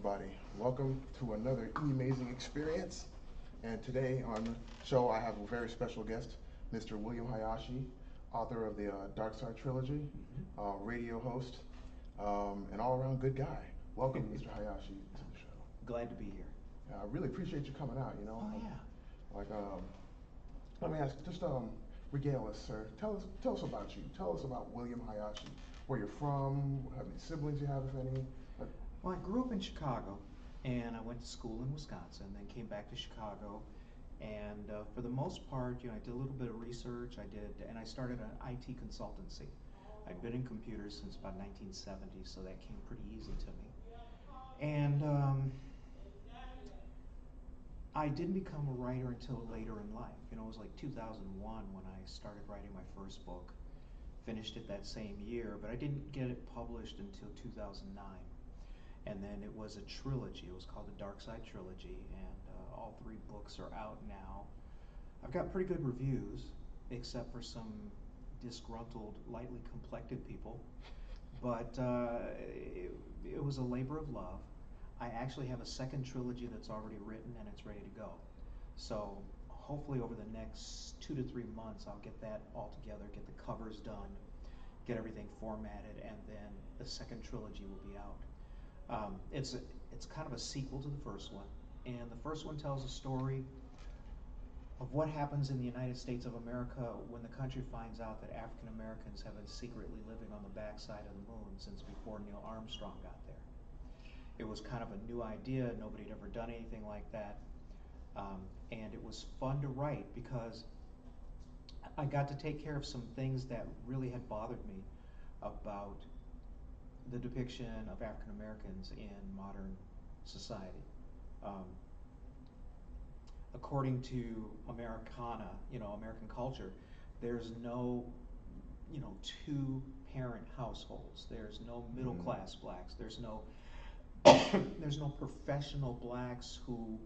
everybody. Welcome to another amazing experience. And today on the show, I have a very special guest, Mr. William Hayashi, author of the Dark Side trilogy, radio host, and all-around good guy. Welcome, Mr. Hayashi, to the show. Glad to be here. I really appreciate you coming out. Oh yeah. Like, let me ask, just regale us, sir. Tell us about you. Tell us about William Hayashi. Where you're from, how many siblings you have, if any. Like, Well, I grew up in Chicago, and I went to school in Wisconsin, then came back to Chicago, and for the most part, I did a little bit of research. And I started an IT consultancy. I'd been in computers since about 1970, so that came pretty easy to me. And I didn't become a writer until later in life. It was like 2001 when I started writing my first book. Finished it that same year, but I didn't get it published until 2009. And then it was a trilogy. It was called the Dark Side trilogy, and all three books are out now. I've got pretty good reviews, except for some disgruntled, lightly complected people. But it was a labor of love. I actually have a second trilogy that's already written and it's ready to go. So hopefully over the next 2 to 3 months, I'll get that all together, get the covers done, get everything formatted, and then the second trilogy will be out. It's kind of a sequel to the first one, and the first one tells a story of what happens in the United States of America when the country finds out that African Americans have been secretly living on the backside of the moon since before Neil Armstrong got there. It was kind of a new idea. Nobody had ever done anything like that, and it was fun to write because I got to take care of some things that really had bothered me about the depiction of African Americans in modern society. Um, According to Americana, American culture, there's no, two-parent households. There's no middle-class blacks. There's no professional blacks who,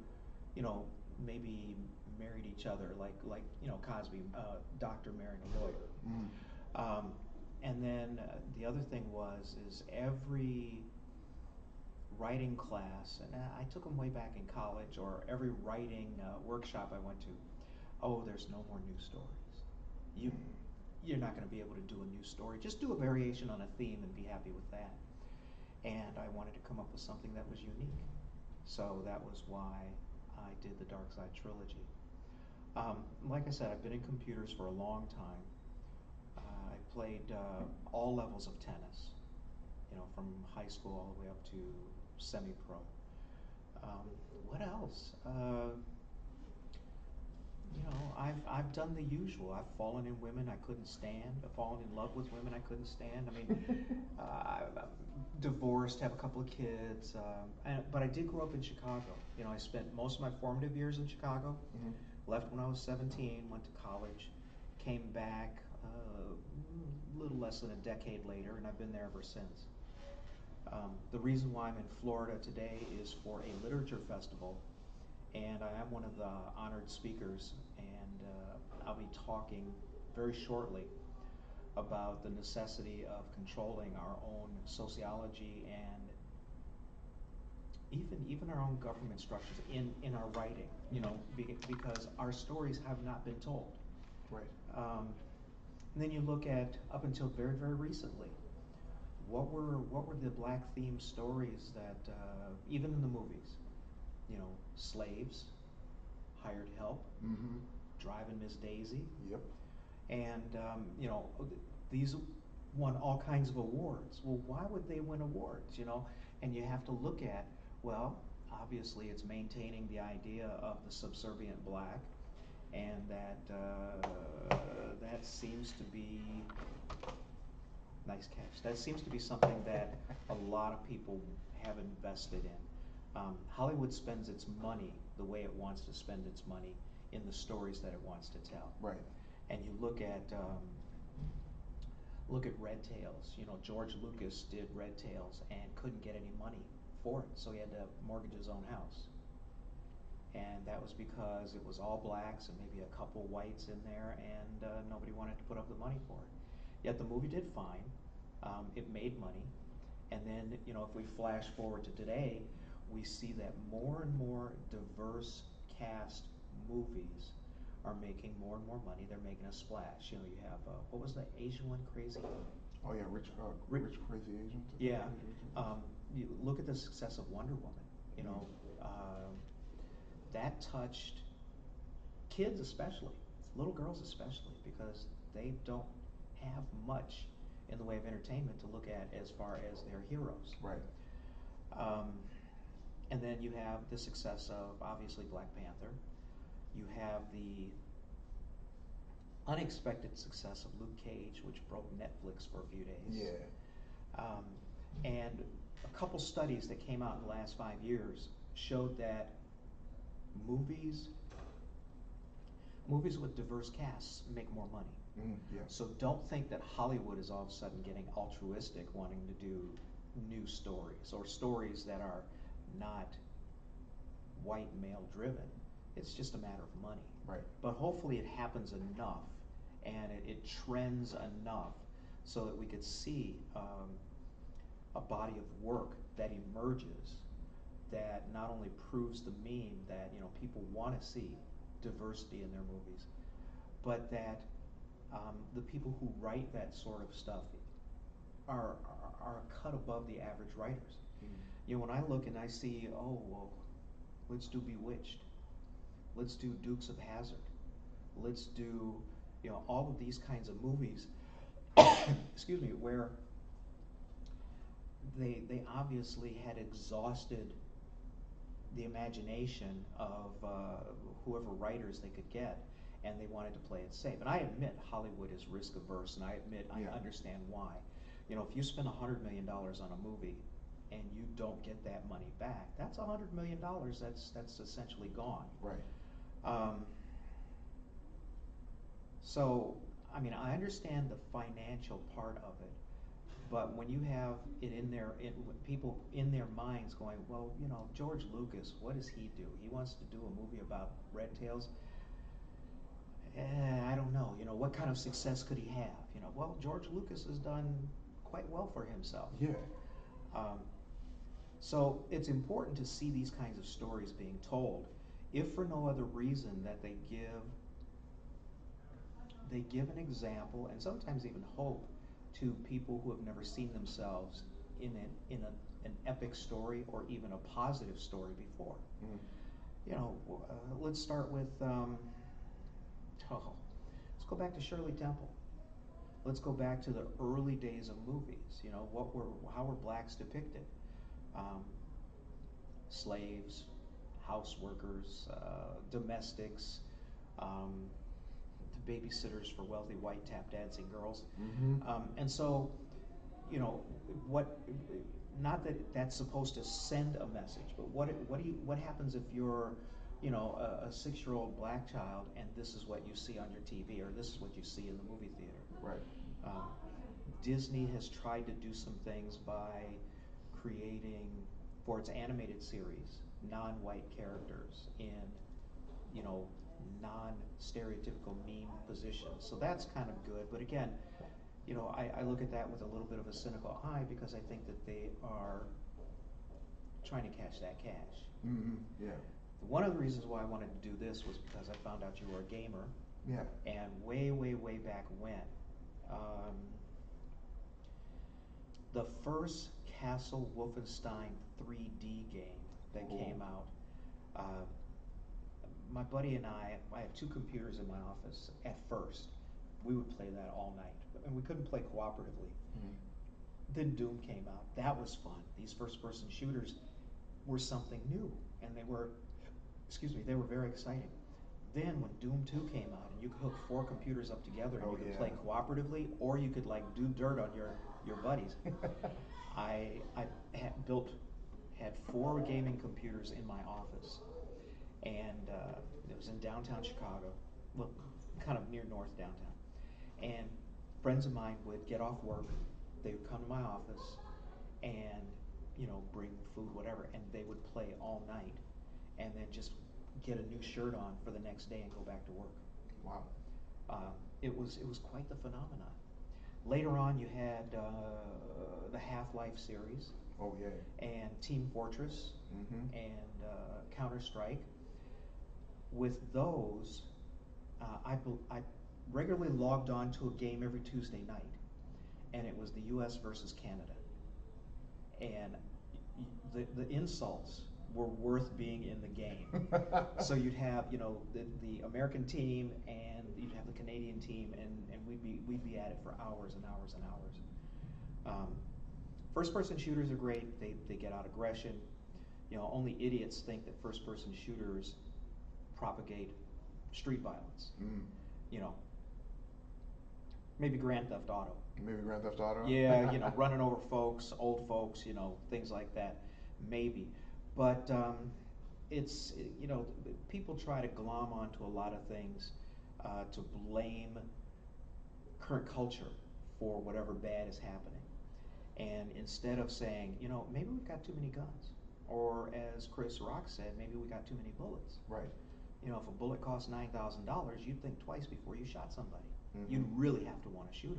maybe married each other, like Cosby, doctor marrying a lawyer. And then the other thing is every writing class, and I took them way back in college, or every writing workshop I went to, oh, there's no more new stories. You're not going to be able to do a new story. Just do a variation on a theme and be happy with that. And I wanted to come up with something that was unique. So that was why I did the Dark Side trilogy. Like I said, I've been in computers for a long time. I played all levels of tennis, from high school all the way up to semi-pro. What else? I've done the usual. I've fallen in women I couldn't stand. I've fallen in love with women I couldn't stand. I mean, I'm divorced, have a couple of kids, but I did grow up in Chicago. I spent most of my formative years in Chicago. Left when I was 17, went to college, came back a little less than a decade later, and I've been there ever since. The reason why I'm in Florida today is for a literature festival, and I am one of the honored speakers, and I'll be talking very shortly about the necessity of controlling our own sociology and even our own government structures in our writing, because our stories have not been told. right. And then you look at, up until very, very recently, what were the black themed stories that even in the movies, slaves, hired help, driving Miss Daisy, Yep. and these won all kinds of awards. Well, why would they win awards? And you have to look at, well, obviously it's maintaining the idea of the subservient black, and that seems to be, nice catch, that seems to be something that a lot of people have invested in. Hollywood spends its money the way it wants to spend its money in the stories that it wants to tell. Right. And you look at Red Tails. George Lucas did Red Tails and couldn't get any money for it, so he had to mortgage his own house. And that was because it was all blacks and maybe a couple whites in there, and nobody wanted to put up the money for it. Yet the movie did fine. It made money. And then, if we flash forward to today, we see that more and more diverse cast movies are making more and more money. They're making a splash. You know, you have what was the Asian one, Crazy? Oh yeah, rich crazy Asians. Yeah. You look at the success of Wonder Woman. You know, that touched kids especially, little girls especially, because they don't have much in the way of entertainment to look at as far as their heroes. Right. And then you have the success of obviously Black Panther. You have the unexpected success of Luke Cage, which broke Netflix for a few days. Yeah. And a couple studies that came out in the last 5 years showed that movies with diverse casts make more money. Yeah. So don't think that Hollywood is all of a sudden getting altruistic, wanting to do new stories or stories that are not white male driven. It's just a matter of money. Right. But hopefully it happens enough and it trends enough so that we could see a body of work that emerges that not only proves the meme that, you know, people want to see diversity in their movies, but that the people who write that sort of stuff are a cut above the average writers. You know, when I look and I see, oh, well, let's do Bewitched, let's do Dukes of Hazzard, let's do, you know, all of these kinds of movies, excuse me, where they obviously had exhausted the imagination of whoever writers they could get, and they wanted to play it safe. And I admit Hollywood is risk averse, and I admit I understand why. You know, if you spend $100 million on a movie and you don't get that money back, that's $100 million that's essentially gone. Right. So, I mean, I understand the financial part of it, but when you have it in their people in their minds going, well, you know, George Lucas, what does he do? He wants to do a movie about red tails. I don't know. You know, what kind of success could he have? You know, well, George Lucas has done quite well for himself. Yeah. So it's important to see these kinds of stories being told, if for no other reason that they give an example and sometimes even hope to people who have never seen themselves in an epic story or even a positive story before. You know, let's start with let's go back to Shirley Temple. Let's go back to the early days of movies. You know, how were blacks depicted? Slaves, house workers, domestics, the babysitters for wealthy white tap dancing girls. And so, you know, not that that's supposed to send a message, but what happens if you're, you know, a 6-year-old black child and this is what you see on your TV or this is what you see in the movie theater? Right. Disney has tried to do some things by creating, for its animated series, non-white characters in, you know, non-stereotypical meme positions. So that's kind of good. But again, you know, I look at that with a little bit of a cynical eye because I think that they are trying to catch that cash. Yeah. One of the reasons why I wanted to do this was because I found out you were a gamer. Yeah. And way back when, the first Castle Wolfenstein 3D game that came out, my buddy and I had 2 computers in my office at first. We would play that all night, and we couldn't play cooperatively. Then Doom came out. That was fun. These first-person shooters were something new, and they were very exciting. Then when Doom 2 came out, and you could hook 4 computers up together, and you could play cooperatively, or you could like do dirt on your buddies. I had 4 gaming computers in my office, and it was in downtown Chicago, well, kind of near North downtown. And friends of mine would get off work, they would come to my office, and, you know, bring food, whatever, and they would play all night, and then just get a new shirt on for the next day and go back to work. Wow. It was quite the phenomenon. Later on, you had the Half-Life series. Oh yeah. and Team Fortress Mm-hmm. and Counter Strike. With those, I regularly logged on to a game every Tuesday night, and it was the U.S. versus Canada. And the insults were worth being in the game. So you'd have, you know, the American team and you'd have the Canadian team, and we'd be at it for hours and hours and hours. First person shooters are great. They get out aggression. You know, only idiots think that first person shooters propagate street violence. Mm. You know, maybe Grand Theft Auto. Maybe Grand Theft Auto. Yeah, you know, running over folks, old folks, you know, things like that, maybe. But it's, you know, people try to glom onto a lot of things to blame current culture for whatever bad is happening. And instead of saying, you know, maybe we've got too many guns, or as Chris Rock said, maybe we got too many bullets. Right. You know, if a bullet costs $9,000, you'd think twice before you shot somebody. Mm-hmm. You'd really have to want to shoot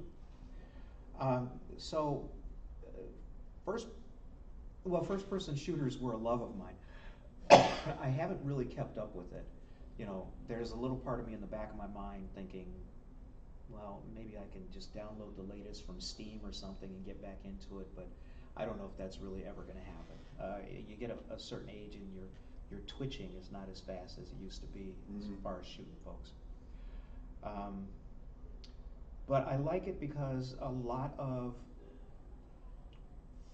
them. So, first person shooters were a love of mine. I haven't really kept up with it. You know, there's a little part of me in the back of my mind thinking, well, maybe I can just download the latest from Steam or something and get back into it, but I don't know if that's really ever going to happen. You get a certain age and your twitching is not as fast as it used to be as far as shooting folks. But I like it because a lot of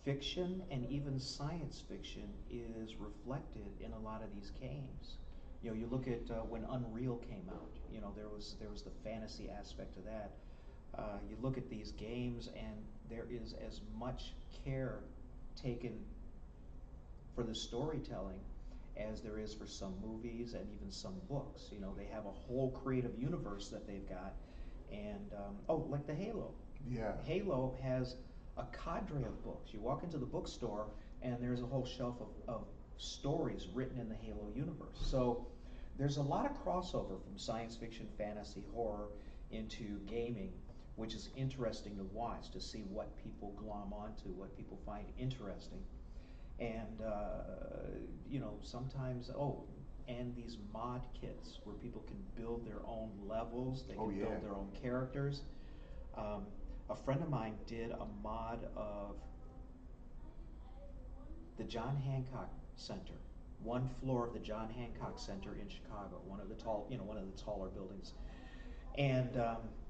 fiction and even science fiction is reflected in a lot of these games. You know, you look at when Unreal came out. You know, there was the fantasy aspect of that. You look at these games, and there is as much care taken for the storytelling as there is for some movies and even some books. You know, they have a whole creative universe that they've got, and like the Halo. Yeah. Halo has a cadre of books. You walk into the bookstore, and there's a whole shelf of stories written in the Halo universe. So there's a lot of crossover from science fiction, fantasy, horror into gaming, which is interesting to watch, to see what people glom onto, what people find interesting. And you know, sometimes and these mod kits where people can build their own levels, they can build their own characters. A friend of mine did a mod of the John Hancock Center, one floor of the John Hancock Center in Chicago, one of the taller buildings. And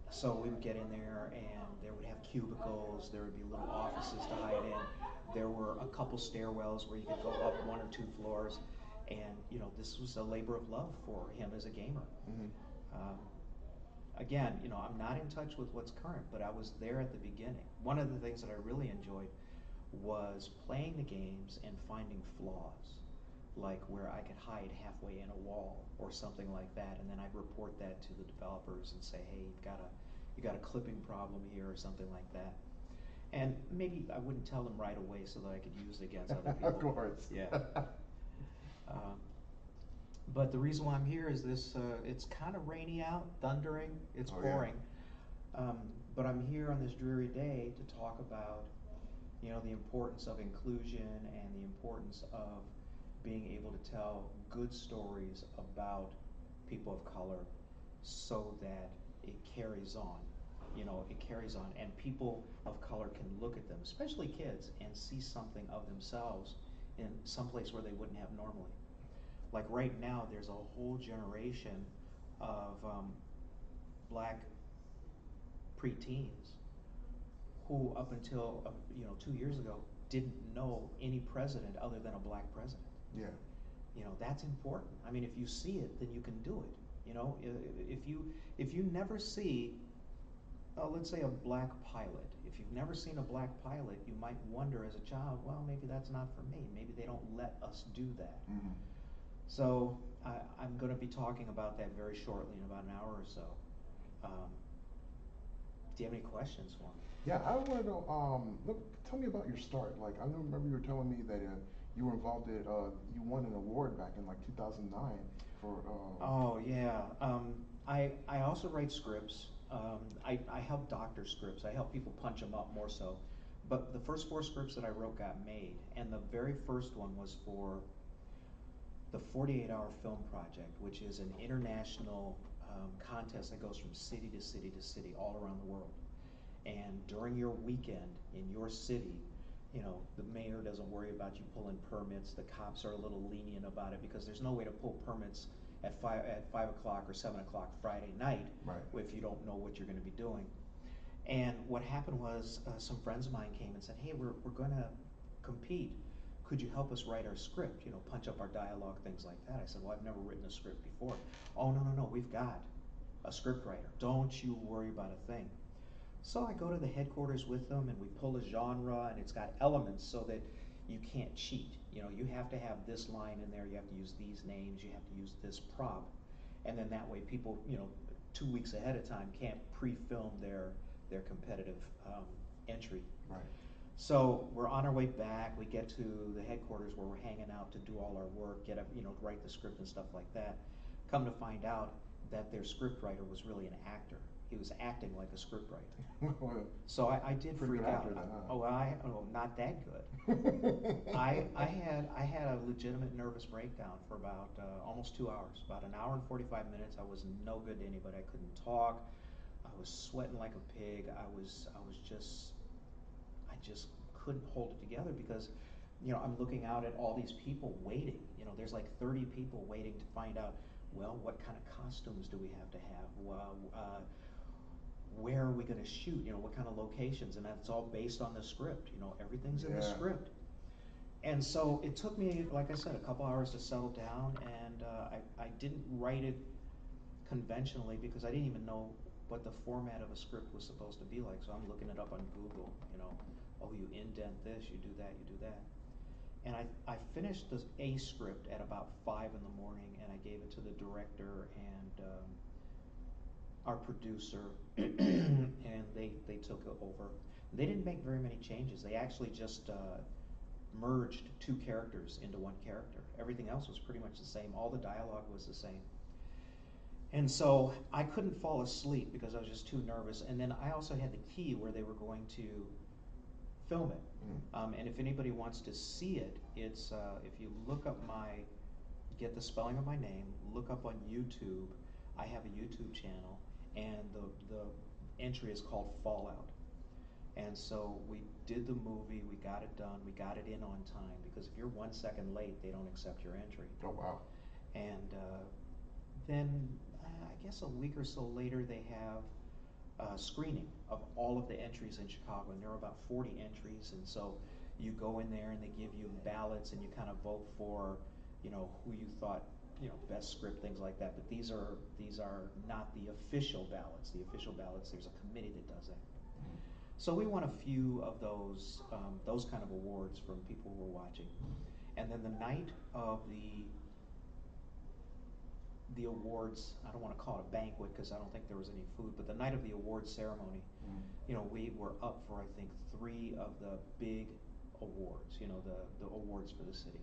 so we would get in there, and there would have cubicles, there would be little offices to hide in. There were a couple stairwells where you could go up one or two floors, and you know, this was a labor of love for him as a gamer. Again, you know, I'm not in touch with what's current, but I was there at the beginning. One of the things that I really enjoyed was playing the games and finding flaws, like where I could hide halfway in a wall or something like that, and then I'd report that to the developers and say, hey, you got a clipping problem here or something like that. And maybe I wouldn't tell them right away so that I could use it against other people. Of course. Yeah. But the reason why I'm here is this, it's kind of rainy out, thundering, it's pouring. Yeah. But I'm here on this dreary day to talk about, you know, the importance of inclusion and the importance of being able to tell good stories about people of color so that it carries on. You know, it carries on, and people of color can look at them, especially kids, and see something of themselves in some place where they wouldn't have normally. Like right now, there's a whole generation of black preteens who, up until 2 years ago, didn't know any president other than a black president. Yeah. You know, that's important. I mean, if you see it, then you can do it. You know, if you never see, let's say, a black pilot. If you've never seen a black pilot, you might wonder as a child, well, maybe that's not for me. Maybe they don't let us do that. So I'm going to be talking about that very shortly in about an hour or so. Do you have any questions for me? Yeah, I want to know. Tell me about your start. Like, I remember you were telling me that you were involved in. You won an award back in like 2009 for. Oh yeah. I also write scripts. I help doctor scripts. I help people punch them up more so. But the first 4 scripts that I wrote got made, and the very first one was for the 48-hour film project, which is an international contest that goes from city to city to city all around the world. And during your weekend in your city, you know, the mayor doesn't worry about you pulling permits. The cops are a little lenient about it because there's no way to pull permits at 5 o'clock or 7 o'clock Friday night, Right. if you don't know what you're going to be doing. And what happened was some friends of mine came and said, hey, we're going to compete. Could you help us write our script, you know, punch up our dialogue, things like that? I said, well, I've never written a script before. Oh, no, we've got a script writer. Don't you worry about a thing. So I go to the headquarters with them and we pull a genre, and it's got elements so that you can't cheat. You know, you have to have this line in there, you have to use these names, you have to use this prop. And then that way people, you know, 2 weeks ahead of time can't pre-film their competitive entry. Right. So we're on our way back. We get to the headquarters where we're hanging out to do all our work, write the script and stuff like that. Come to find out that their script writer was really an actor. He was acting like a script writer. So I did Pretty freak good out. actor then, huh? Not that good. I had a legitimate nervous breakdown for about almost 2 hours. About an hour and 45 minutes. I was no good to anybody. I couldn't talk. I was sweating like a pig. I just couldn't hold it together because, you know, I'm looking out at all these people waiting. You know, there's like 30 people waiting to find out, well, what kind of costumes do we have to have? Where are we going to shoot? You know, what kind of locations? And that's all based on the script. You know, everything's in the script. And so it took me, like I said, a couple hours to settle down, and I didn't write it conventionally because I didn't even know what the format of a script was supposed to be like. So I'm looking it up on Google, you know, oh, you indent this, you do that, you do that. And I finished a script at about 5 in the morning, and I gave it to the director and our producer, and they took it over. They didn't make very many changes. They actually just merged 2 characters into 1 character. Everything else was pretty much the same. All the dialogue was the same. And so I couldn't fall asleep because I was just too nervous. And then I also had the key where they were going to film it. And if anybody wants to see it, it's if you look up get the spelling of my name, look up on YouTube. I have a YouTube channel, and the entry is called Fallout. And so we did the movie, we got it done, we got it in on time, because if you're 1 second late, they don't accept your entry. Oh, wow. And then I guess a week or so later, they have a screening of all of the entries in Chicago, and there are about 40 entries. And so you go in there and they give you ballots, and you kind of vote for, you know, who you thought, you know, best script, things like that. But these are not the official ballots. The official ballots, there's a committee that does that. So we won a few of those kind of awards from people who were watching. And then the night of the awards, I don't want to call it a banquet because I don't think there was any food, but the night of the awards ceremony, you know, we were up for, I think, 3 of the big awards, you know, the awards for the city.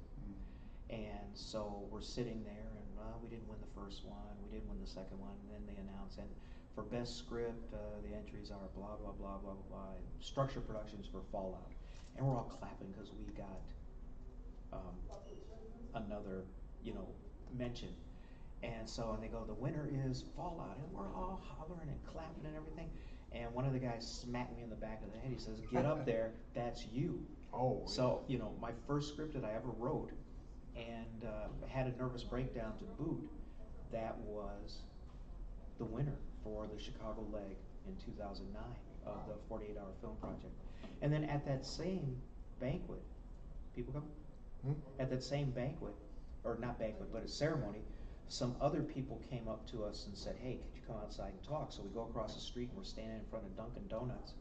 And so we're sitting there, and we didn't win the first one, we didn't win the second one, and then they announce, and for best script, the entries are blah, blah, blah, blah, blah, blah, structure productions for Fallout. And we're all clapping because we got another, you know, mention. And so, and they go, the winner is Fallout, and we're all hollering and clapping and everything. And one of the guys smacked me in the back of the head. He says, get up there, that's you. Oh. So, you know, my first script that I ever wrote, and had a nervous breakdown to boot, that was the winner for the Chicago leg in 2009 of the 48-hour film project. And then at that same banquet, people come? At that same banquet, or not banquet, but a ceremony, some other people came up to us and said, hey, could you come outside and talk? So we go across the street, and we're standing in front of Dunkin' Donuts,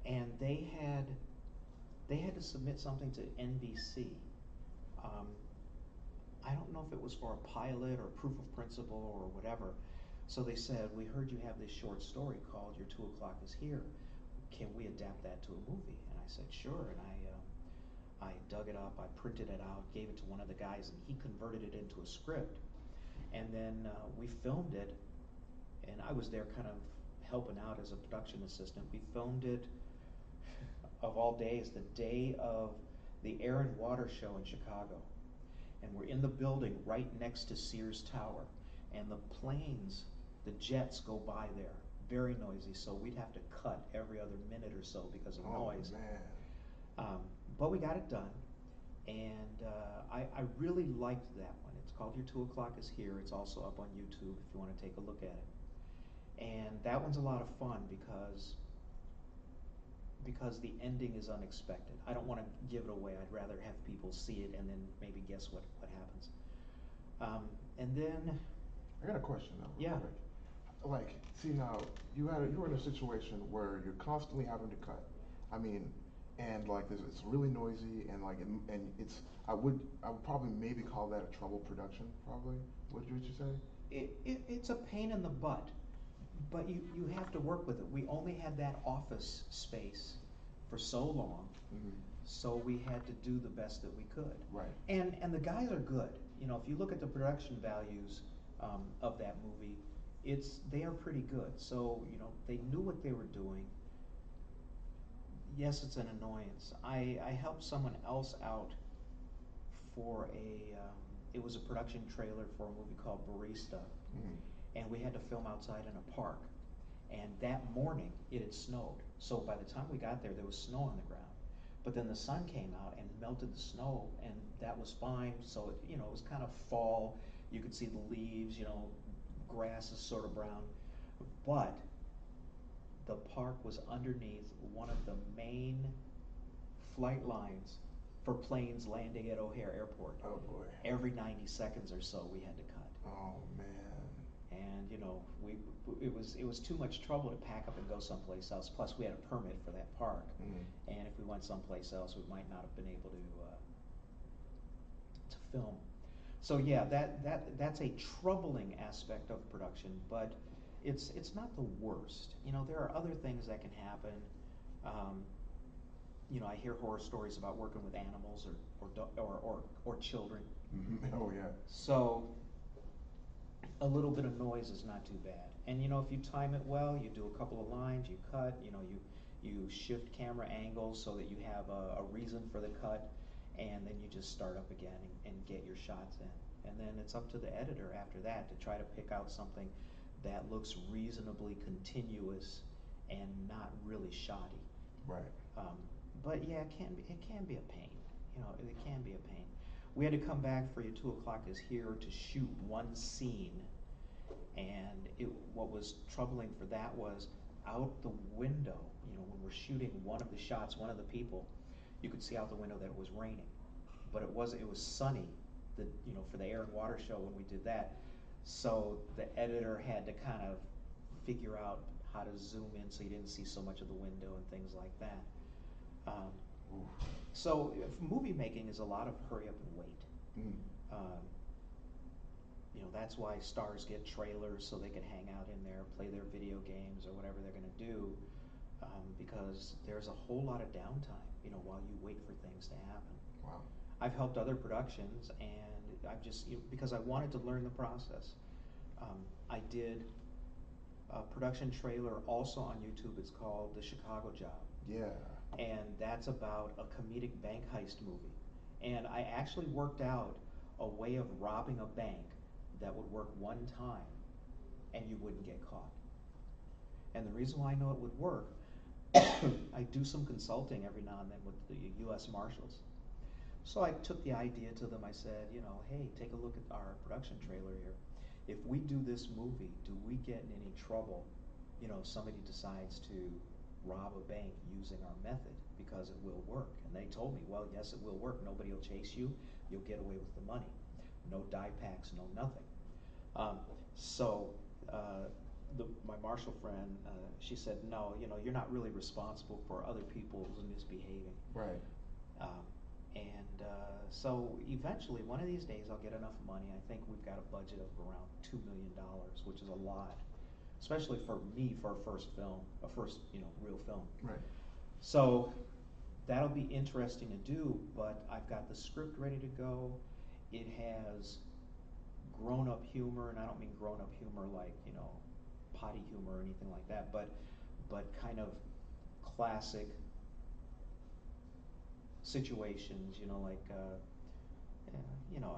and they had to submit something to NBC. I don't know if it was for a pilot or proof of principle or whatever. So they said, we heard you have this short story called Your 2 O'Clock is Here. Can we adapt that to a movie? And I said, sure. And I dug it up, I printed it out, gave it to one of the guys, and he converted it into a script. And then we filmed it, and I was there kind of helping out as a production assistant. We filmed it of all days, the day of the Air and Water Show in Chicago. And we're in the building right next to Sears Tower. And the planes, the jets go by there, very noisy. So we'd have to cut every other minute or so because of noise. Man. But we got it done. And I really liked that one. It's called Your 2 O'Clock is Here. It's also up on YouTube if you want to take a look at it. And that one's a lot of fun because the ending is unexpected. I don't want to give it away. I'd rather have people see it and then maybe guess what happens. And then I got a question though. Real Yeah. quick. Like, see now, you were in a situation where you're constantly having to cut. I mean, and like it's really noisy and like and it's I would probably maybe call that a trouble production. Probably. Would you say? it's a pain in the butt, but you have to work with it. We only had that office space for so long, so we had to do the best that we could. Right. And the guys are good. You know, if you look at the production values of that movie, they are pretty good. So, you know, they knew what they were doing. Yes, it's an annoyance. I helped someone else out for it was a production trailer for a movie called Barista, and we had to film outside in a park. And that morning, it had snowed. So by the time we got there, there was snow on the ground. But then the sun came out and melted the snow, and that was fine. So it, you know, it was kind of fall. You could see the leaves, you know, grass is sort of brown. But the park was underneath one of the main flight lines for planes landing at O'Hare Airport. Oh boy. Every 90 seconds or so, we had to cut. Oh man. And you know, it was too much trouble to pack up and go someplace else. Plus, we had a permit for that park, and if we went someplace else, we might not have been able to film. So yeah, that's a troubling aspect of production, but it's not the worst. You know, there are other things that can happen. You know, I hear horror stories about working with animals or children. Oh yeah. So a little bit of noise is not too bad. And you know, if you time it well, you do a couple of lines, you cut, you know, you shift camera angles so that you have a reason for the cut, and then you just start up again and get your shots in. And then it's up to the editor after that to try to pick out something that looks reasonably continuous and not really shoddy. Right. But yeah, it can be a pain. You know, it can be a pain. We had to come back for Your 2 O'Clock is Here to shoot one scene, and what was troubling for that was out the window. You know, when we're shooting one of the shots, one of the people, you could see out the window that it was raining, but it was sunny. You know, for the Air and Water Show when we did that, so the editor had to kind of figure out how to zoom in so you didn't see so much of the window and things like that. So movie making is a lot of hurry up and wait. You know, that's why stars get trailers so they can hang out in there, play their video games or whatever they're going to do, because there's a whole lot of downtime, you know, while you wait for things to happen. Wow. I've helped other productions, and I've just, because I wanted to learn the process. I did a production trailer also on YouTube. It's called The Chicago Job. Yeah. And that's about a comedic bank heist movie. And I actually worked out a way of robbing a bank that would work one time and you wouldn't get caught. And the reason why I know it would work, I do some consulting every now and then with the U.S. Marshals. So I took the idea to them. I said, you know, hey, take a look at our production trailer here. If we do this movie, do we get in any trouble? You know, somebody decides to rob a bank using our method, because it will work. And they told me, well, yes, it will work. Nobody will chase you. You'll get away with the money. No die packs, no nothing. My Marshal friend, she said, no, you know, you're not really responsible for other people's misbehaving. Right. So eventually, one of these days, I'll get enough money. I think we've got a budget of around $2 million, which is a lot, especially for me for a first film, you know, real film. Right. So that'll be interesting to do, but I've got the script ready to go. It has grown-up humor, and I don't mean grown-up humor like, you know, potty humor or anything like that, but kind of classic situations, like a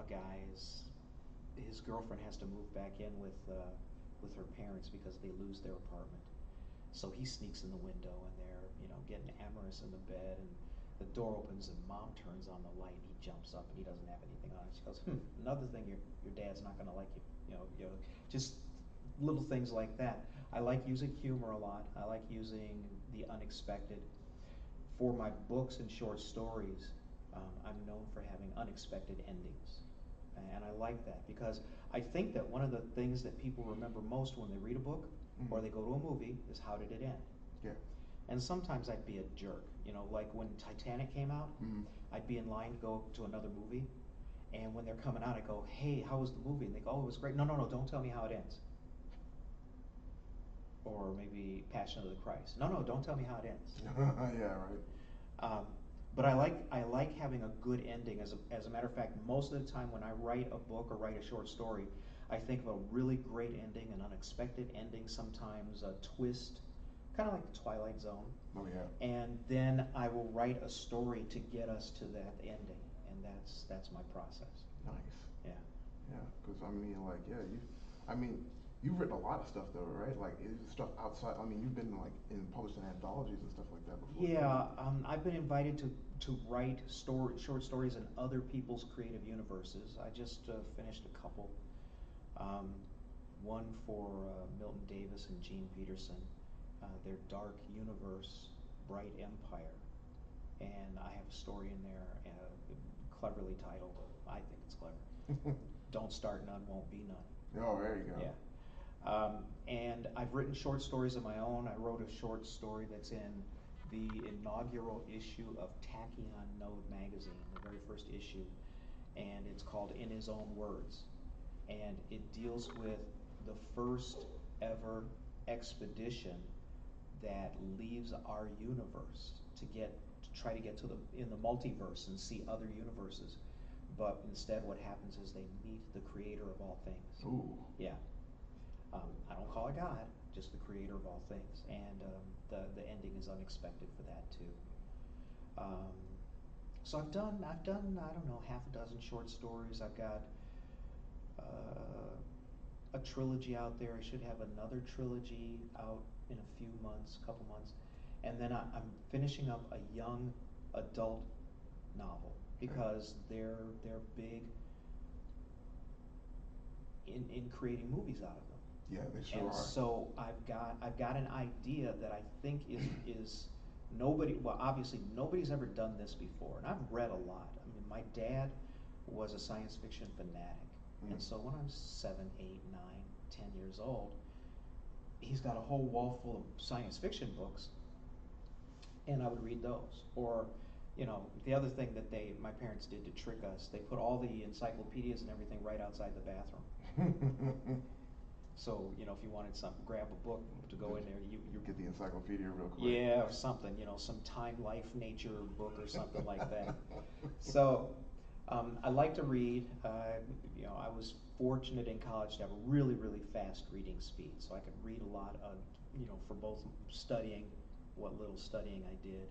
guy is his girlfriend has to move back in with her parents because they lose their apartment. So he sneaks in the window and they're getting amorous in the bed, and the door opens and mom turns on the light and he jumps up and he doesn't have anything on. She goes, another thing your dad's not gonna like you. Just little things like that. I like using humor a lot. I like using the unexpected. For my books and short stories, I'm known for having unexpected endings. And I like that because I think that one of the things that people remember most when they read a book or they go to a movie is how did it end? Yeah. And sometimes I'd be a jerk. Like when Titanic came out, I'd be in line to go to another movie, and when they're coming out, I go, hey, how was the movie? And they go, oh, it was great. No, no, no, don't tell me how it ends. Or maybe Passion of the Christ. No, no, don't tell me how it ends. Yeah, right. But I like having a good ending. As a matter of fact, most of the time when I write a book or write a short story, I think of a really great ending, an unexpected ending, sometimes a twist, kind of like the Twilight Zone. Oh yeah. And then I will write a story to get us to that ending, and that's my process. Nice. Yeah. Yeah, because you've written a lot of stuff though, right? Like, is it stuff outside? I mean, you've been like in published in anthologies and stuff like that before. Yeah, I've been invited to write short stories in other people's creative universes. I just finished a couple. One for Milton Davis and Gene Peterson, their Dark Universe, Bright Empire, and I have a story in there, cleverly titled. I think it's clever. Don't start none, won't be none. Oh, there you go. Yeah. And I've written short stories of my own. I wrote a short story that's in the inaugural issue of Tachyon Node magazine, the very first issue, and it's called In His Own Words. And it deals with the first ever expedition that leaves our universe to try to get to in the multiverse and see other universes. But instead what happens is they meet the creator of all things. Ooh. Yeah. I don't call it God, just the creator of all things. And the ending is unexpected for that too. So I've done, I don't know, half a dozen short stories. I've got a trilogy out there. I should have another trilogy out in a few months, couple months. And then I'm finishing up a young adult novel because they're big in creating movies out of them. Yeah, they sure and are. So I've got an idea that I think is obviously nobody's ever done this before, and I've read a lot. I mean, my dad was a science fiction fanatic, and so when I'm 7, 8, 9, 10 years old, he's got a whole wall full of science fiction books, and I would read those. Or, the other thing that my parents did to trick us, they put all the encyclopedias and everything right outside the bathroom. So, if you wanted something, grab a book to go in there. You get the encyclopedia real quick. Yeah, or something, some Time, Life, Nature book or something like that. So, I like to read. I was fortunate in college to have a really, really fast reading speed, so I could read a lot of, for both studying, what little studying I did,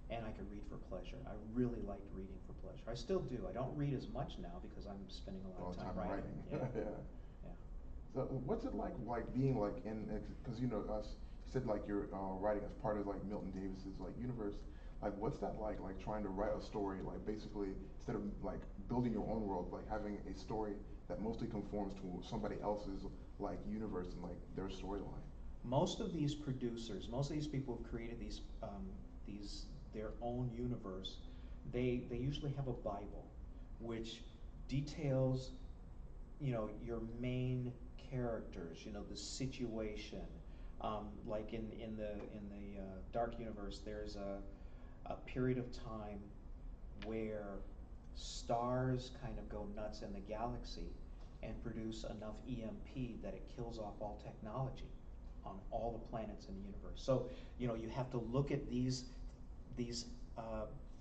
and I could read for pleasure. I really liked reading for pleasure. I still do. I don't read as much now because I'm spending a lot of time writing. Yeah. Yeah. So what's it like being like in, because you said like you're writing as part of like Milton Davis's like universe. Like what's that like trying to write a story, like basically instead of like building your own world, like having a story that mostly conforms to somebody else's like universe and like their storyline. Most of these producers, most of these people who've created these their own universe, they usually have a Bible, which details, your main characters, the situation. Like in the Dark Universe, there's a period of time where stars kind of go nuts in the galaxy and produce enough EMP that it kills off all technology on all the planets in the universe. So, you have to look at these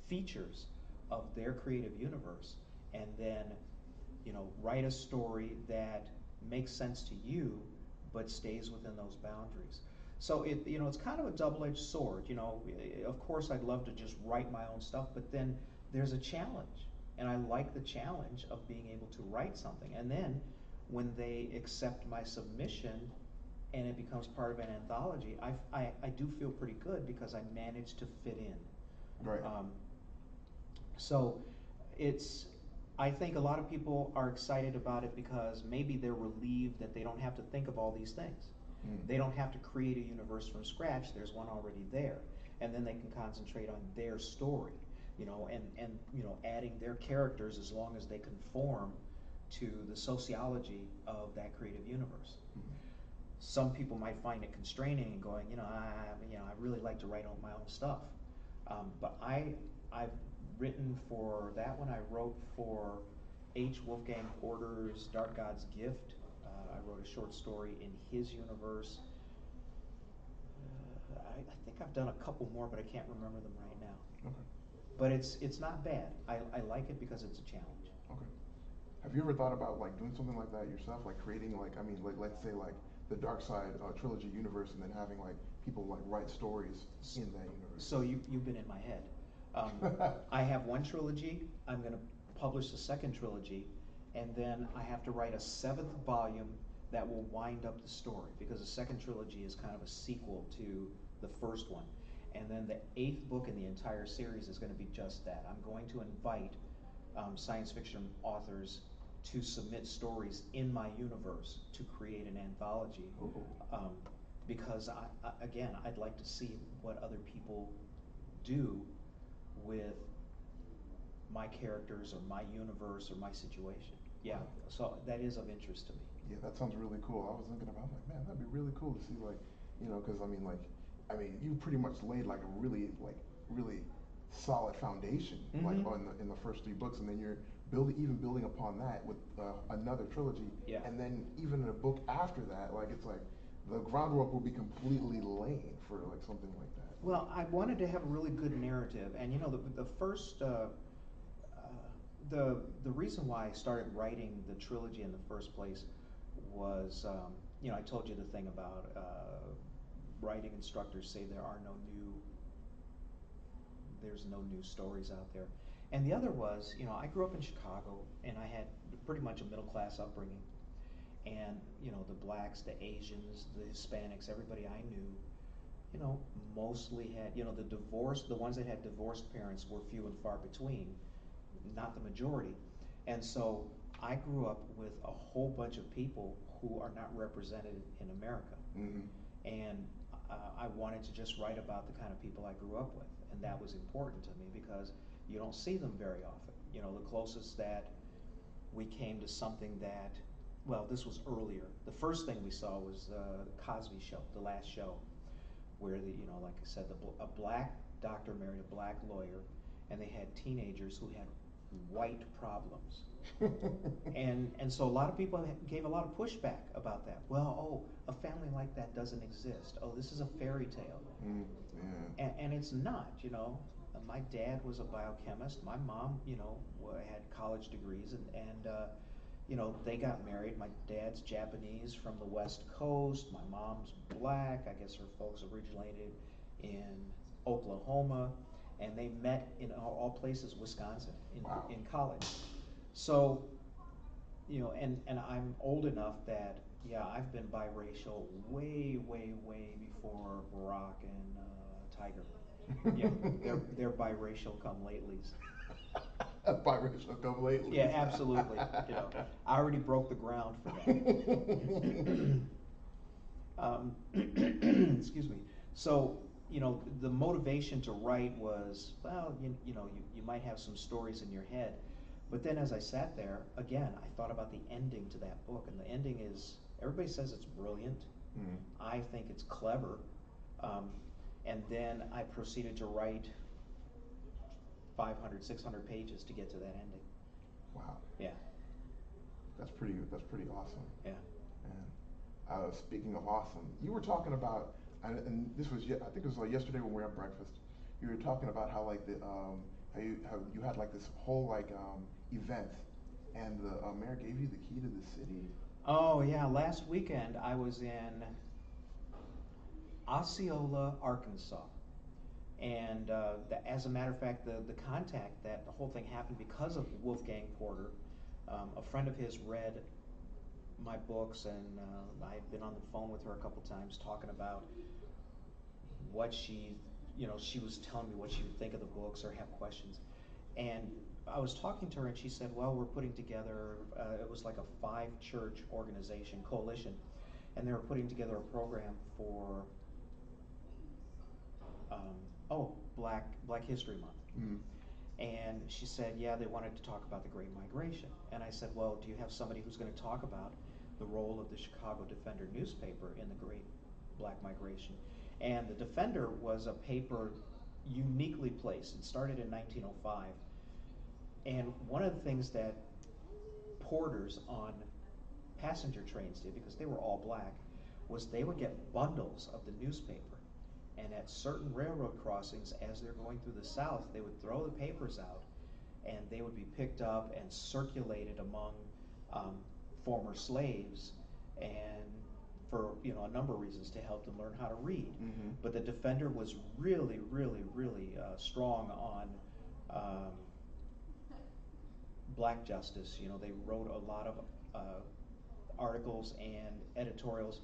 features of their creative universe and then, write a story that makes sense to you but stays within those boundaries. So it's kind of a double-edged sword. Of course I'd love to just write my own stuff, but then there's a challenge, and I like the challenge of being able to write something. And then when they accept my submission and it becomes part of an anthology, I do feel pretty good because I managed to fit in. Right. So it's, I think a lot of people are excited about it because maybe they're relieved that they don't have to think of all these things. They don't have to create a universe from scratch. There's one already there, and then they can concentrate on their story, and adding their characters as long as they conform to the sociology of that creative universe. Some people might find it constraining and going, I really like to write my own stuff, but I've written for that one. I wrote for H. Wolfgang Porter's Dark God's Gift. I wrote a short story in his universe. I think I've done a couple more, but I can't remember them right now. Okay. But it's not bad. I like it because it's a challenge. Okay. Have you ever thought about like doing something like that yourself, like creating like let's say like the Dark Side trilogy universe, and then having like people like write stories in that universe? So you've been in my head. I have one trilogy. I'm going to publish the second trilogy, and then I have to write a 7th volume that will wind up the story, because the second trilogy is kind of a sequel to the first one. And then the 8th book in the entire series is going to be just that. I'm going to invite science fiction authors to submit stories in my universe to create an anthology. Because I'd like to see what other people do with my characters or my universe or my situation. Yeah, so that is of interest to me. Yeah, that sounds really cool. I was thinking about, like, man, that'd be really cool to see, like, because you pretty much laid like a really solid foundation, like in the first 3 books, and then you're building upon that with another trilogy, Yeah. and then even in a book after that, like it's like the groundwork will be completely laid for like something like that. Well, I wanted to have a really good narrative, and the first the reason why I started writing the trilogy in the first place was I told you the thing about writing instructors say there's no new stories out there, and the other was I grew up in Chicago, and I had pretty much a middle class upbringing, and the blacks, the Asians, the Hispanics, everybody I knew, mostly had, the ones that had divorced parents were few and far between, not the majority. And so I grew up with a whole bunch of people who are not represented in America. And I wanted to just write about the kind of people I grew up with. And that was important to me because you don't see them very often. The closest that we came to something that, well, this was earlier. The first thing we saw was the Cosby Show, the last show, where like I said, a black doctor married a black lawyer, and they had teenagers who had white problems. and so a lot of people gave a lot of pushback about that. Well, a family like that doesn't exist. Oh, this is a fairy tale. Yeah. And it's not. My dad was a biochemist. My mom, had college degrees, and they got married. My dad's Japanese from the West Coast. My mom's black. I guess her folks originated in Oklahoma, and they met in all places, Wisconsin, in college. So, and I'm old enough that, yeah, I've been biracial way, way, way before Barack and Tiger. Yeah, they're biracial come latelys. Biracial come lately. Yeah, absolutely. I already broke the ground for that. Excuse me. So, the motivation to write was, well, you might have some stories in your head, but then as I sat there, again, I thought about the ending to that book, and the ending is, everybody says it's brilliant. I think it's clever. And then I proceeded to write 500, 600 pages to get to that ending. Wow. Yeah. That's pretty awesome. Yeah. And speaking of awesome, you were talking about, and this was, I think it was like yesterday when we were at breakfast. You were talking about how like how you had like this whole like event, and the mayor gave you the key to the city. Oh yeah, last weekend I was in Osceola, Arkansas, And as a matter of fact, the contact, that the whole thing happened because of Wolfgang Porter. A friend of his read my books, and I had been on the phone with her a couple times talking about what she was telling me what she would think of the books or have questions. And I was talking to her, and she said, well, we're putting together, it was like a 5-church organization, coalition, and they were putting together a program for, Black History Month. Mm. And she said, yeah, they wanted to talk about the Great Migration. And I said, well, do you have somebody who's going to talk about the role of the Chicago Defender newspaper in the Great Black Migration? And the Defender was a paper uniquely placed. It started in 1905. And one of the things that porters on passenger trains did, because they were all black, was they would get bundles of the newspaper. And at certain railroad crossings, as they're going through the South, they would throw the papers out, and they would be picked up and circulated among former slaves, and for a number of reasons, to help them learn how to read. Mm-hmm. But the Defender was really, really, really strong on black justice. They wrote a lot of articles and editorials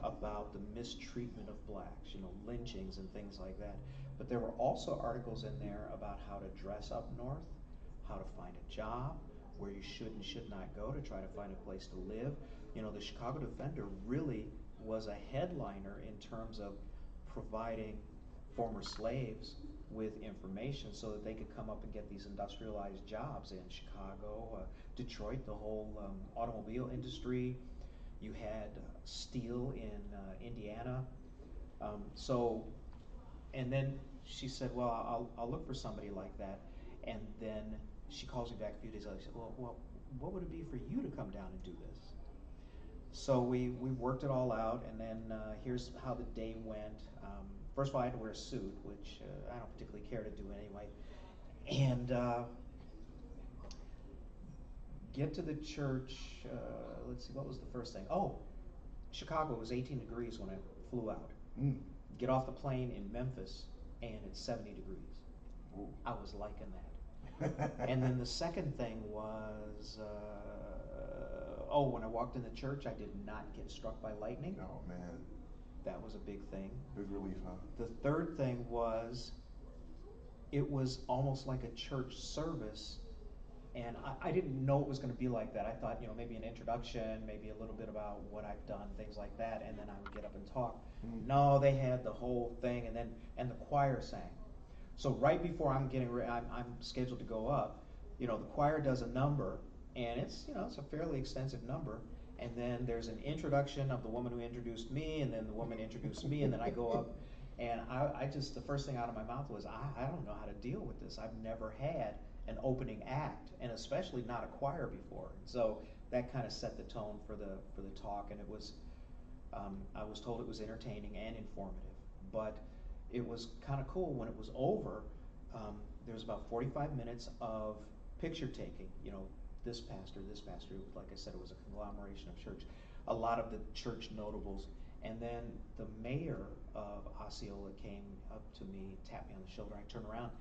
about the mistreatment of blacks, lynchings and things like that. But there were also articles in there about how to dress up north, how to find a job, where you should and should not go to try to find a place to live. The Chicago Defender really was a headliner in terms of providing former slaves with information so that they could come up and get these industrialized jobs in Chicago, Detroit, the whole automobile industry. You had steel in Indiana. And then she said, well, I'll look for somebody like that. And then she calls me back a few days later. She said, well, what would it be for you to come down and do this? So we worked it all out, and then here's how the day went. First of all, I had to wear a suit, which I don't particularly care to do anyway. And get to the church, let's see, what was the first thing? Oh, Chicago was 18 degrees when I flew out. Mm. Get off the plane in Memphis, and it's 70 degrees. Ooh. I was liking that. And then the second thing was, when I walked in the church, I did not get struck by lightning. Oh, man. That was a big thing. Big relief, huh? The third thing was, it was almost like a church service, and I didn't know it was going to be like that. I thought, maybe an introduction, maybe a little bit about what I've done, things like that, and then I would get up and talk. Mm. No, they had the whole thing, and the choir sang. So right before I'm scheduled to go up, the choir does a number, and it's a fairly extensive number, and then there's an introduction of the woman who introduced me, and then the woman introduced me, and then I go up, and I just, the first thing out of my mouth was, I don't know how to deal with this. I've never had an opening act, and especially not a choir before. So that kind of set the tone for the talk, and it was, I was told it was entertaining and informative, but it was kind of cool when it was over. There was about 45 minutes of picture taking. This pastor. Like I said, it was a conglomeration of church. A lot of the church notables, and then the mayor of Osceola came up to me, tapped me on the shoulder. I turned around,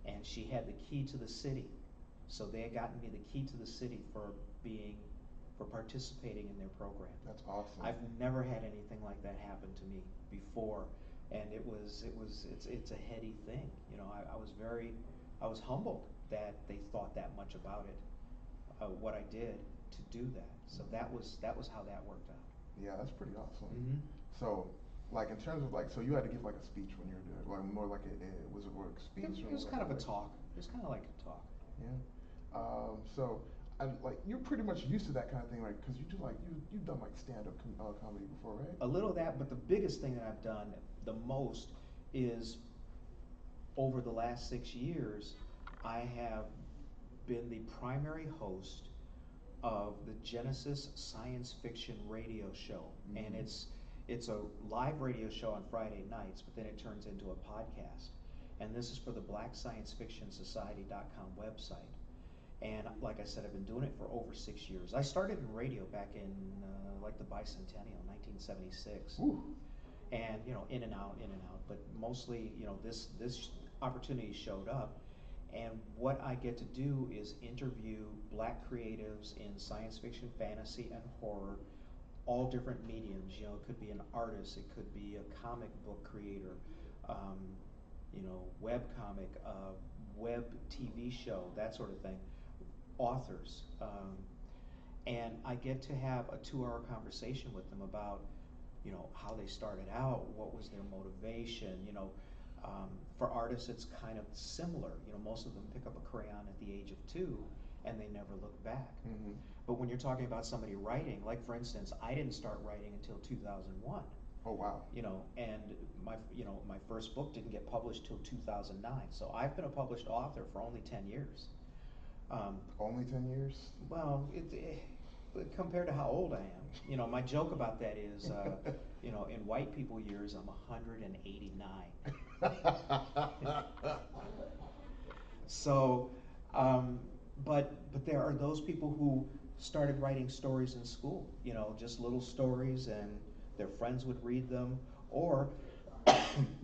and she had the key to the city. So they had gotten me the key to the city for participating in their program. That's awesome. I've never had anything like that happen to me before, and it's a heady thing. I was humbled that they thought that much about it, what I did to do that. So that was how that worked out. Yeah, that's pretty awesome. Mm-hmm. So, like in terms of so you had to give like a speech when you were doing it, like more like was it a speech? It was kind of a talk. It was kind of like a talk. Yeah. So, you're pretty much used to that kind of thing, like, because you've done like stand-up comedy before, right? A little of that, but the biggest thing that I've done the most is, over the last 6 years, I have been the primary host of the Genesis Science Fiction radio show. Mm-hmm. And it's a live radio show on Friday nights, but then it turns into a podcast. And this is for the BlackScienceFictionSociety.com website. And like I said, I've been doing it for over 6 years. I started in radio back in like the bicentennial, 1976. Ooh. and in and out, in and out. But mostly, this opportunity showed up, and what I get to do is interview black creatives in science fiction, fantasy, and horror, all different mediums. It could be an artist, it could be a comic book creator, um, web comic, web TV show, that sort of thing, authors. And I get to have a 2-hour conversation with them about, how they started out, what was their motivation. For artists, it's kind of similar. Most of them pick up a crayon at the age of 2, and they never look back. Mm-hmm. But when you're talking about somebody writing, like for instance, I didn't start writing until 2001. Oh wow. And my first book didn't get published till 2009. So I've been a published author for only 10 years. Only 10 years? Well, compared to how old I am, my joke about that is, in white people years, I'm 189. So, but there are those people who started writing stories in school, just little stories, and their friends would read them, or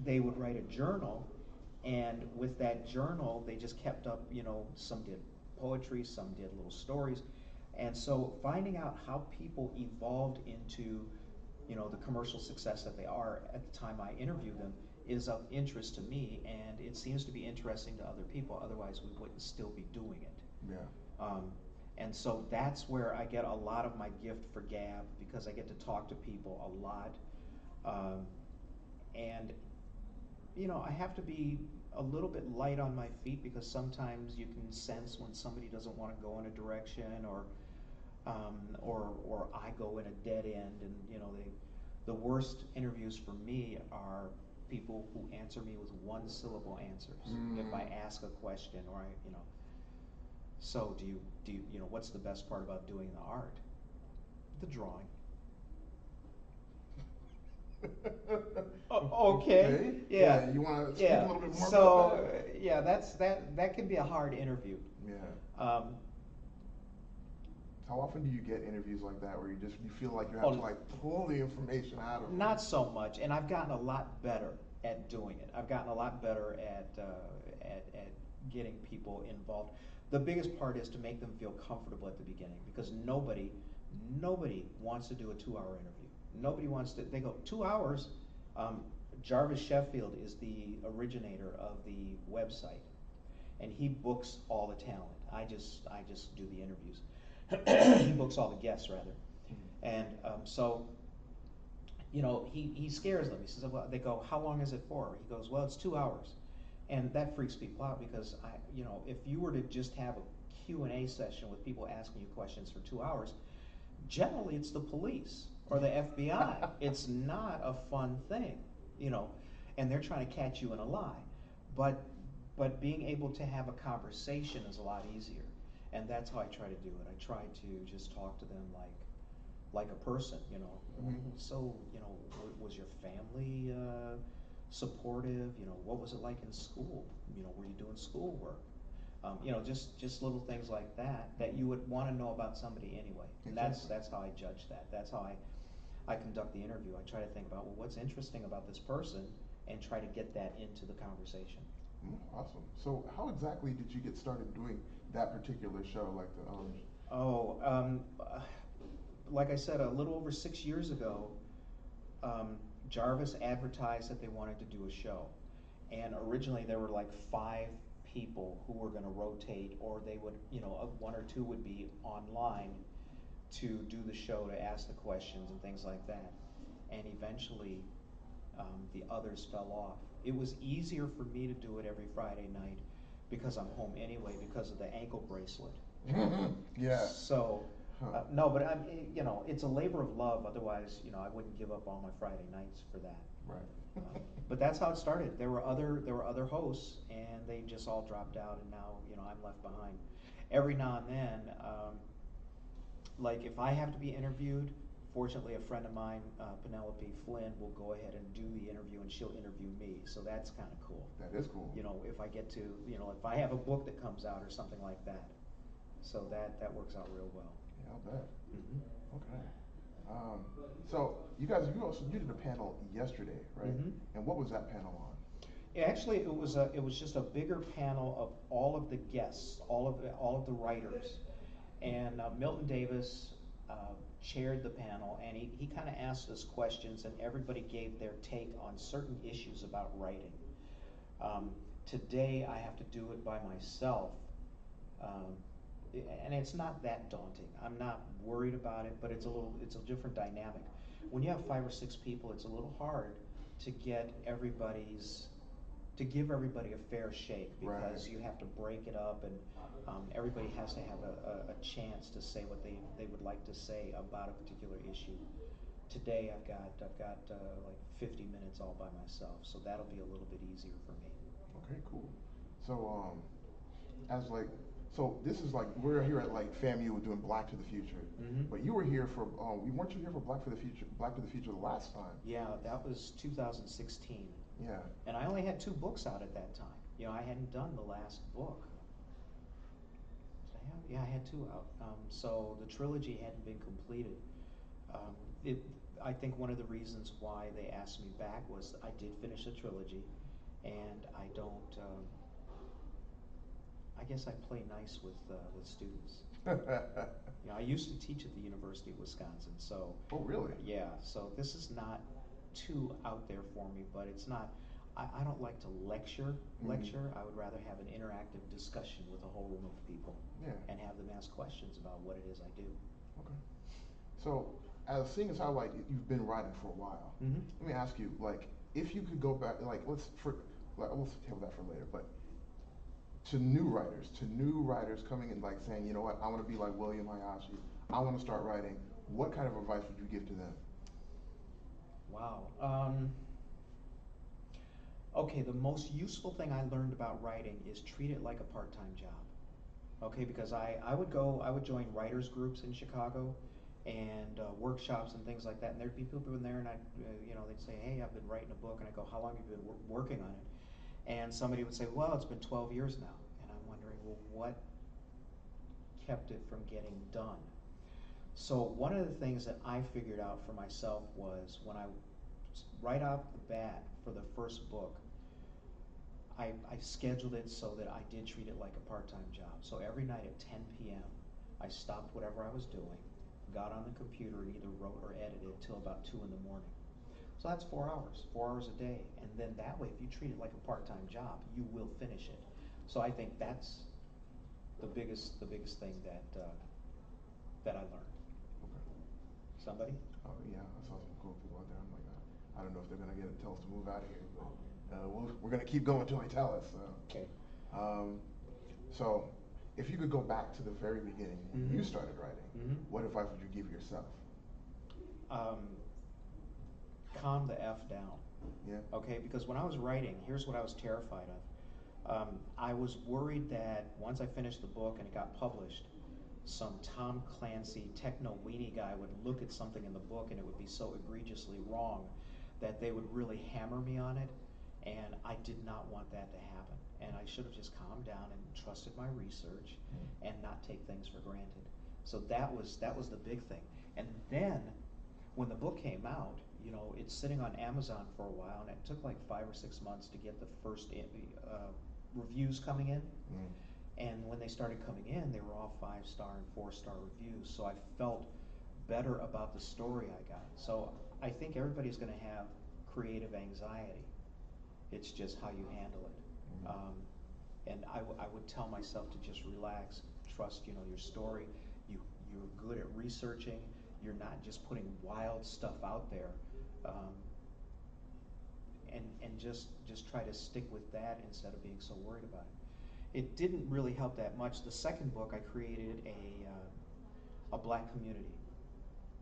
they would write a journal, and with that journal, they just kept up, some did poetry, some did little stories. And so finding out how people evolved into, the commercial success that they are at the time I interview them is of interest to me, and it seems to be interesting to other people. Otherwise, we wouldn't still be doing it. Yeah. And so that's where I get a lot of my gift for gab, because I get to talk to people a lot. And I have to be a little bit light on my feet, because sometimes you can sense when somebody doesn't want to go in a direction, or I go in a dead end. And the worst interviews for me are people who answer me with 1-syllable answers. If I ask a question, or so do you what's the best part about doing the art? The drawing. Okay. Yeah. You want to speak a little bit more so, about that? Yeah, that can be a hard interview. Yeah. How often do you get interviews like that, where you feel like you have to like pull the information out of them? Not so much, and I've gotten a lot better at doing it. I've gotten a lot better at getting people involved. The biggest part is to make them feel comfortable at the beginning, because nobody wants to do a 2-hour interview. Nobody wants to. They go 2 hours. Jarvis Sheffield is the originator of the website, and he books all the talent. I just do the interviews. He books all the guests, rather. And so he scares them. He says, well, they go, how long is it for? He goes, well, it's 2 hours. And that freaks people out, because if you were to just have a Q&A session with people asking you questions for 2 hours, generally it's the police or the FBI. It's not a fun thing, and they're trying to catch you in a lie. But being able to have a conversation is a lot easier. And that's how I try to do it. I try to just talk to them like a person, So, was your family supportive? What was it like in school? Were you doing schoolwork? Just little things like that you would want to know about somebody anyway. And that's how I judge that. That's how I conduct the interview. I try to think about, well, what's interesting about this person, and try to get that into the conversation. Awesome. So how exactly did you get started doing that particular show, like like I said, a little over 6 years ago, Jarvis advertised that they wanted to do a show, and originally there were like 5 people who were going to rotate, or they would, 1 or 2 would be online to do the show, to ask the questions and things like that. And eventually, the others fell off. It was easier for me to do it every Friday night, because I'm home anyway, because of the ankle bracelet. Yeah. So, no, but it's a labor of love. Otherwise, I wouldn't give up all my Friday nights for that. Right. But that's how it started. There were other hosts, and they just all dropped out, and now I'm left behind. Every now and then, like if I have to be interviewed, fortunately a friend of mine, Penelope Flynn, will go ahead and do the interview, and she'll interview me. So that's kind of cool. That is cool. If I get to, if I have a book that comes out or something like that. So that works out real well. Yeah, I'll bet. Mm-hmm. Okay. So you did a panel yesterday, right? Mhm. And what was that panel on? Actually, it was just a bigger panel of all of the guests, all of the writers, and Milton Davis chaired the panel, and he kind of asked us questions, and everybody gave their take on certain issues about writing. Today, I have to do it by myself, um, and it's not that daunting. I'm not worried about it, but it's a different dynamic. When you have 5 or 6 people, it's a little hard to get to give everybody a fair shake, because Right. you have to break it up, and everybody has to have a chance to say what they would like to say about a particular issue. Today I've got like 50 minutes all by myself, so that'll be a little bit easier for me. Okay, cool. So, as like, so this is like we're here at like FAMU doing Black to the Future, Mhm. but you were here for weren't you here for Black for the Future, Black to the Future the last time? Yeah, that was 2016. Yeah. And I only had 2 books out at that time. You know, I hadn't done the last book. Did I have? Yeah, I had 2 out. So the trilogy hadn't been completed. Um, it, I think one of the reasons why they asked me back was I did finish the trilogy, and I don't. I guess I play nice with students. You know, I used to teach at the University of Wisconsin, so. Oh, really? Yeah, so this is not too out there for me, but it's not, I don't like to lecture. I would rather have an interactive discussion with a whole room of people. Yeah. And have them ask questions about what it is I do. Okay. So, as seeing as how like you've been writing for a while, Mhm. let me ask you, like, if you could go back, like, we'll table that for later, but to new writers coming in, like saying, you know what, I want to be like William Hayashi, I want to start writing. What kind of advice would you give to them? Wow. Okay, the most useful thing I learned about writing is treat it like a part-time job. Okay, because I would join writers groups in Chicago, and workshops and things like that, and there'd be people in there, and they'd say, hey, I've been writing a book, and I go, how long have you been working on it? And somebody would say, well, it's been 12 years now, and I'm wondering, well, what kept it from getting done? So one of the things that I figured out for myself was when right off the bat for the first book, I scheduled it so that I did treat it like a part-time job. So every night at 10 p.m., I stopped whatever I was doing, got on the computer, and either wrote or edited till about 2 in the morning. So that's 4 hours a day. And then that way, if you treat it like a part-time job, you will finish it. So I think that's the biggest thing that I learned. Okay. Somebody? Oh yeah, I saw some cool people out there. I'm like, I don't know if they're gonna tell us to move out of here, but we're gonna keep going until they tell us. So. Okay. So, if you could go back to the very beginning when you started writing, what advice would you give yourself? Calm the F down. Yeah. Okay, because when I was writing, here's what I was terrified of. I was worried that once I finished the book and it got published, some Tom Clancy techno weenie guy would look at something in the book and it would be so egregiously wrong that they would really hammer me on it, and I did not want that to happen. And I should have just calmed down and trusted my research and not take things for granted. So that was the big thing. And then when the book came out, you know, it's sitting on Amazon for a while, and it took like 5 or 6 months to get the first reviews coming in. And when they started coming in, they were all 5-star and 4-star reviews. So I felt better about the story I got. So I think everybody's going to have creative anxiety. It's just how you handle it. And I would tell myself to just relax, trust, you know, your story. You're good at researching. You're not just putting wild stuff out there. And just try to stick with that instead of being so worried about it. It didn't really help that much. The second book, I created a black community,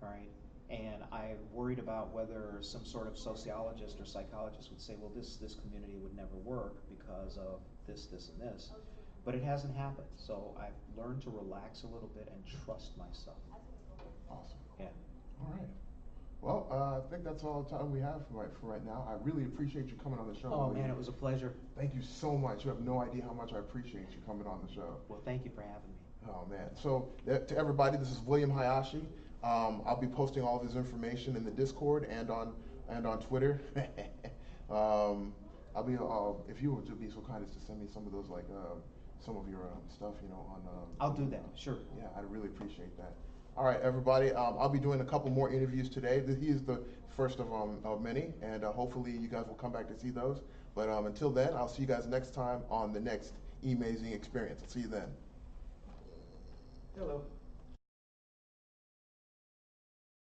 right? And I worried about whether some sort of sociologist or psychologist would say, well, this community would never work because of this, and this. But it hasn't happened. So I've learned to relax a little bit and trust myself. Awesome. Yeah. All right. Well, I think that's all the time we have for right now. I really appreciate you coming on the show. Oh, man, it was a pleasure. Thank you so much. You have no idea how much I appreciate you coming on the show. Well, thank you for having me. Oh, man. So, to everybody, this is William Hayashi. I'll be posting all of his information in the Discord and on Twitter. I'll be if you would be so kind as to send me some of those like some of your stuff, you know, on. I'll do that, sure. Yeah, I'd really appreciate that. All right, everybody. I'll be doing a couple more interviews today. He is the first of many, and hopefully you guys will come back to see those. But until then, I'll see you guys next time on the next amazing experience. I'll see you then. Hello.